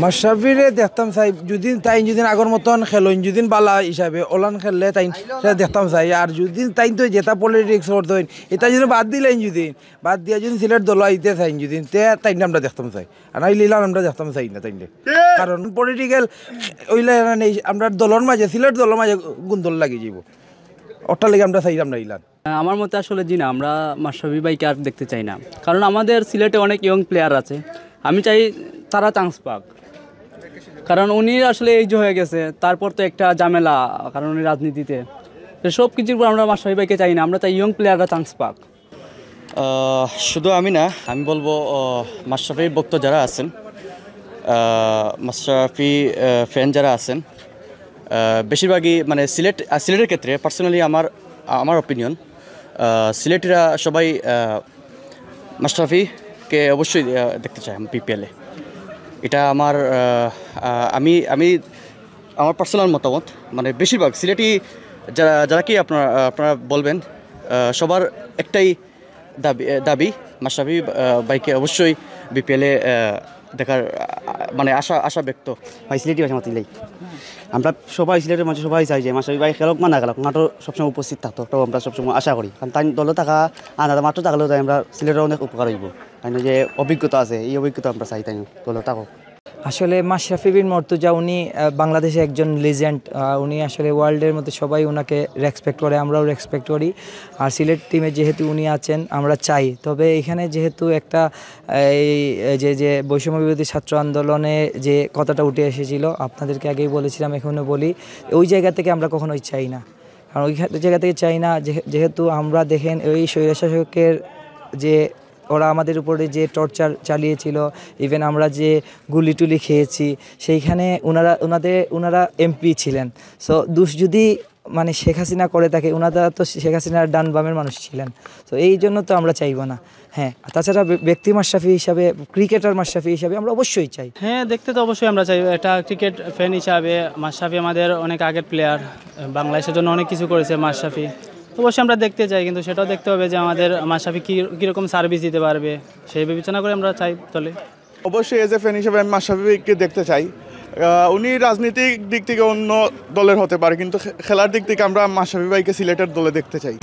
মাশরাফিরে দেখতাম চাই যদি তাই যদি আগর মতন খেলেন যদি বালা হিসাবে ওলান খেললে তাই দেখতাম চাই। আর যদি তাই তো যেটা পলিটিক্স করতেন এটা যদি বাদ দিলেন যদি বাদ দিয়া যদি সিলেট দল আইতে চাই যদি তাই আমরা দেখতাম চাই। আর নাই লিলাম আমরা দেখতাম চাই না তাইলে, কারণ পলিটিক্যাল ওইলে নেই আমরা দলের মাঝে সিলেট দলের মাঝে গুন্দল লাগি যাব ওটার লেগে আমরা চাই আমরা ইলান। আমার মতে আসলে জি না, আমরা মাশরাফি ভাইকে আর দেখতে চাই না, কারণ আমাদের সিলেটে অনেক ইয়ং প্লেয়ার আছে। আমি চাই তারা চান্স পাক, কারণ উনি আসলে এই যে হয়ে গেছে তারপর তো একটা ঝামেলা, কারণ উনি রাজনীতিতে সব কিছুর পর আমরা মাশরাফি ভাইকে চাই না, আমরা চাই ইয়ং প্লেয়াররা চান্স পাক। শুধু আমি না, আমি বলবো মাশরাফি ভক্ত যারা আছেন, মাশরাফি ফ্যান যারা আছেন, বেশিরভাগই মানে সিলেটের ক্ষেত্রে পার্সোনালি আমার অপিনিয়ন, সিলেটিরা সবাই মাশরাফিকে অবশ্যই দেখতে চায় পিপিএলে। এটা আমার আমার পার্সোনাল মতামত। মানে বেশিরভাগ সিলেটি যারা কি আপনারা বলবেন, সবার একটাই দাবি মাশরাফি ভাইকে অবশ্যই বিপিএলে দেখার মানে আশা ব্যক্ত। ভাই সিলেটি ভাষা মাতিলেই আমরা সবাই সিলেটের মানুষ সবাই চাই যে মাশরাফি ভাই খেলক না খেলক মাঠও সবসময় উপস্থিত থাকতো, তো আমরা সবসময় আশা করি। কারণ তাই দলে থাকা আলাদা মাত্র থাকলেও তাই আমরা সিলেটের অনেক উপকার হইব। তাই যে অভিজ্ঞতা আছে এই অভিজ্ঞতা আমরা চাই তাই দলে থাকুক। আসলে মাশরাফি বিন মর্তুজা উনি বাংলাদেশে একজন লিজেন্ড, উনি আসলে ওয়ার্ল্ডের মধ্যে সবাই ওনাকে রেসপেক্ট করে, আমরাও রেসপেক্ট করি। আর সিলেট টিমে যেহেতু উনি আছেন আমরা চাই, তবে এখানে যেহেতু একটা যে বৈষম্য বিরোধী ছাত্র আন্দোলনে যে কথাটা উঠে এসেছিল, আপনাদেরকে আগেই বলেছিলাম এখনও বলি, ওই জায়গা থেকে আমরা কখনোই চাই না। কারণ ওই জায়গা থেকে চাই না যেহেতু আমরা দেখেন ওই স্বৈরশাসকের যে ওরা আমাদের উপরে যে টর্চার চালিয়েছিল, ইভেন আমরা যে গুলি টুলি খেয়েছি, সেইখানে ওনারা এমপি ছিলেন। সো দোষ যদি মানে শেখ হাসিনা করে থাকে, ওনারা তো শেখ হাসিনার ডান বামের মানুষ ছিলেন। তো এই জন্য তো আমরা চাইব না। হ্যাঁ, তাছাড়া ব্যক্তি মাশরাফি হিসাবে, ক্রিকেটার মাশরাফি হিসাবে আমরা অবশ্যই চাই। হ্যাঁ, দেখতে তো অবশ্যই আমরা চাই। একটা ক্রিকেট ফ্যান হিসাবে মাশরাফি আমাদের অনেক আগের প্লেয়ার, বাংলাদেশের জন্য অনেক কিছু করেছে মাশরাফি, অবশ্যই আমরা দেখতে চাই। কিন্তু সেটাও দেখতে হবে যে আমাদের মাশরাফি কীরকম সার্ভিস দিতে পারবে, সেই বিবেচনা করে আমরা চাই দলে। অবশ্যই এজ এ ফ্যান হিসেবে আমি মাশরাফিকে দেখতে চাই। উনি রাজনৈতিক দিক থেকে অন্য দলের হতে পারে, কিন্তু খেলার দিক থেকে আমরা মাশরাফি ভাইকে সিলেটের দলে দেখতে চাই।